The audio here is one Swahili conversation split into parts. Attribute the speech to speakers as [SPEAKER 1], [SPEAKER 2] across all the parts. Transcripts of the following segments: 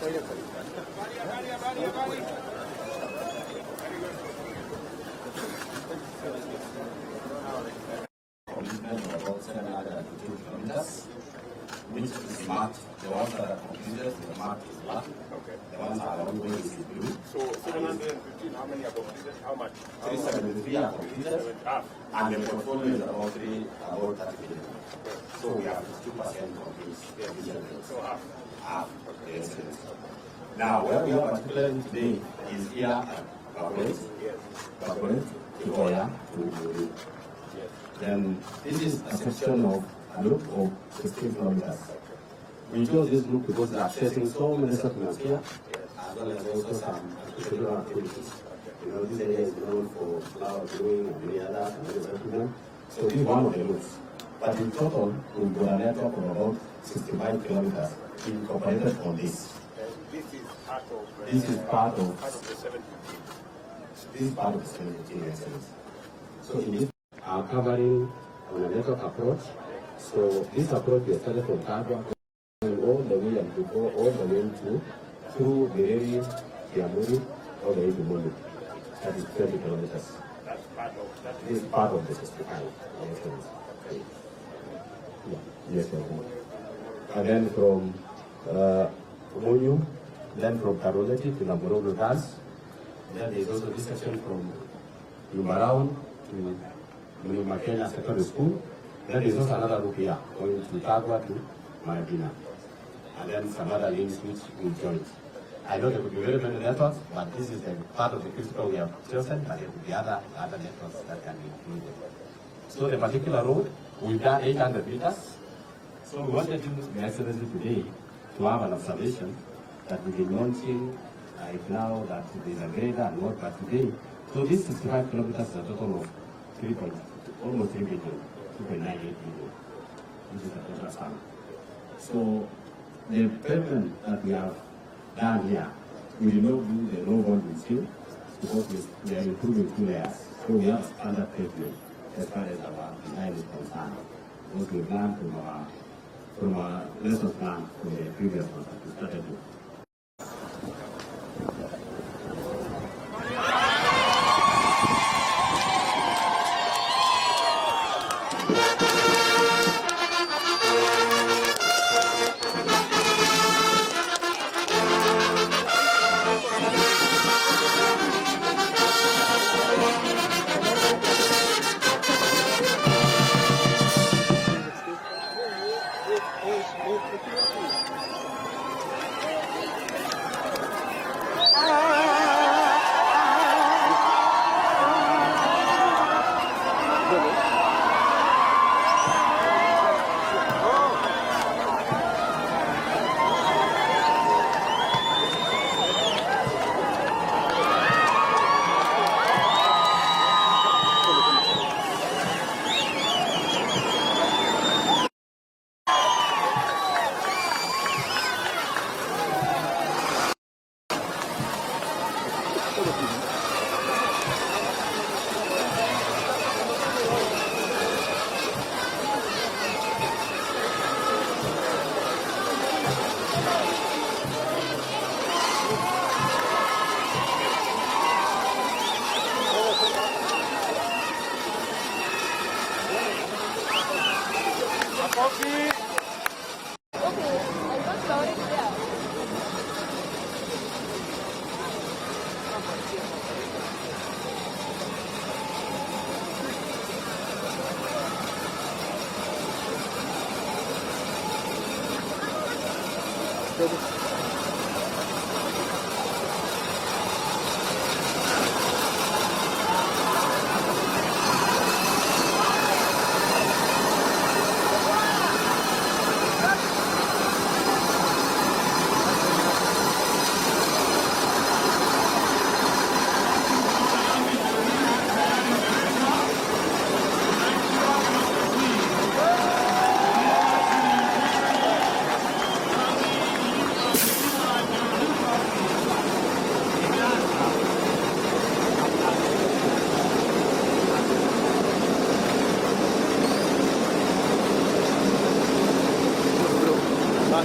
[SPEAKER 1] About 702 kilometers, which is marked. The ones that are completed, the mark is black. Okay. The ones that are ongoing is blue.
[SPEAKER 2] So 715, how many are completed? How much?
[SPEAKER 1] 373 are completed, and the portfolio is about 30 billion. So we have 2% complete.
[SPEAKER 2] So
[SPEAKER 1] half. Yes. Now, where we are particularly today is here at Bakwet, to Oya, to Uri. Then this is a section of a loop of 16 kilometers. We chose this loop because they are accessing so many settlements here, as well as also some agricultural activities. You know, this area is known for flower growing and many others and many settlements. So this is one of the loops. But in total, we've got a network of about 65 kilometers incorporated on this. This is part of the 715. This is part of the 715 excellence. So in this are covering on a network approach. So this approach we started from Kagwa all the way and to go all the way to through Bereri, Kiamuri, all the way to Mulu. That is 20 kilometers. This is part of the 65. Yes, and then from Munyu, then from Karoleti to Namorogo Gas. Then there is also this section from Lumaraon to Makenya Secondary School. Then there is also another loop here going to Kagwa to Marabina. And then some other links which we join. I know there could be very many networks, but this is the part of the critical we have chosen, but there could be other networks that can be included. So the particular road, we've done 800 meters. So we wanted to use the excellency today to have an observation that we've been launching now that there's a grader and what, but today, so this 65 kilometers is a total of almost 3 billion, 2.98 billion. This is the total sum. So the payment that we have done here, we did not do the low volume still because we are improving 2 layers. So we have standard pavement as far as our design is concerned. Because we learned from our lessons learned from the previous one that we started with.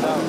[SPEAKER 3] Não.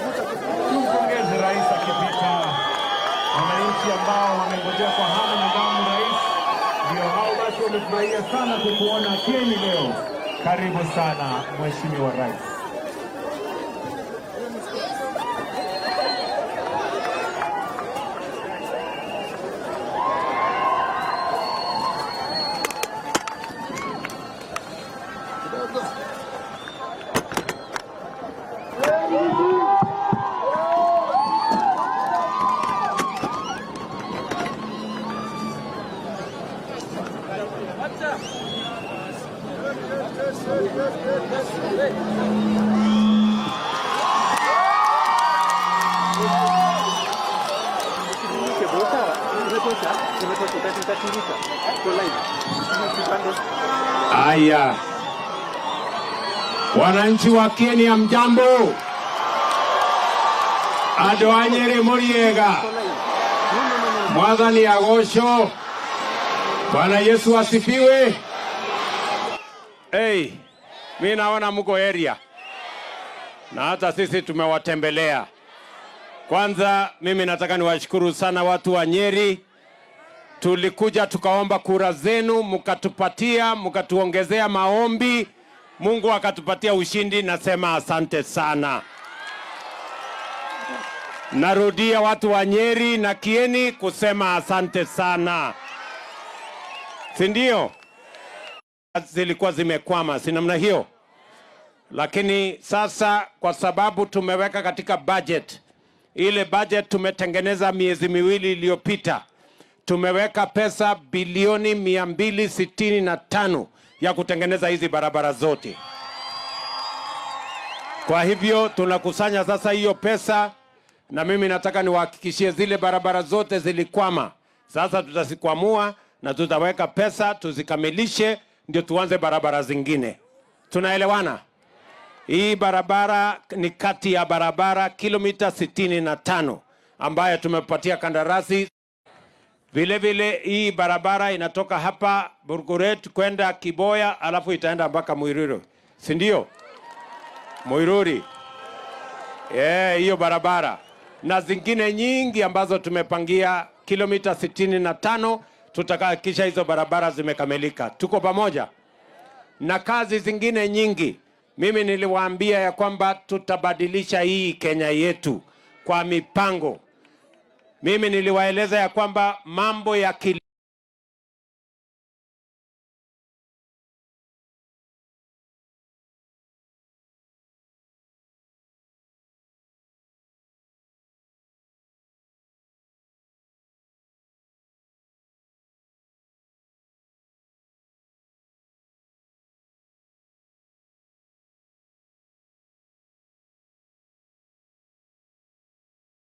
[SPEAKER 3] Tumpongeze rais akipita. Wananchi ambao wamengojea kwa hamu na gamu rais, ndio hao basi wamefurahia sana kukuona Kieni leo. Karibu sana Mheshimiwa Rais.
[SPEAKER 4] Aya, wananchi wa Kieni hamjambo? Andũ a Nyeri mũriega? Mwathani agocwo. Bwana Yesu asifiwe. Hey, mimi naona mko area na hata sisi tumewatembelea. Kwanza mimi nataka niwashukuru sana watu wa Nyeri. Tulikuja tukaomba kura zenu, mkatupatia, mkatuongezea maombi, Mungu akatupatia ushindi. Nasema asante sana. Narudia watu wa Nyeri na Kieni kusema asante sana. Si ndio? Zilikuwa zimekwama, si namna hiyo? Lakini sasa kwa sababu tumeweka katika budget, ile budget tumetengeneza miezi miwili iliyopita, tumeweka pesa bilioni 265 ya kutengeneza hizi barabara zote. Kwa hivyo tunakusanya sasa hiyo pesa, na mimi nataka niwahakikishie zile barabara zote zilikwama. Sasa tutazikwamua na tutaweka pesa tuzikamilishe, ndio tuanze barabara zingine. Tunaelewana? Hii barabara ni kati ya barabara kilomita 65 ambayo tumepatia kandarasi. Vile vile hii barabara inatoka hapa Burguret kwenda Kiboya, alafu itaenda mpaka Muiruri. Si ndio? Muiruri. Hiyo barabara. Na zingine nyingi ambazo tumepangia kilomita 65, tutahakikisha hizo barabara zimekamilika. Tuko pamoja? Na kazi zingine nyingi. Mimi niliwaambia ya kwamba tutabadilisha hii Kenya yetu kwa mipango. Mimi niliwaeleza ya kwamba mambo ya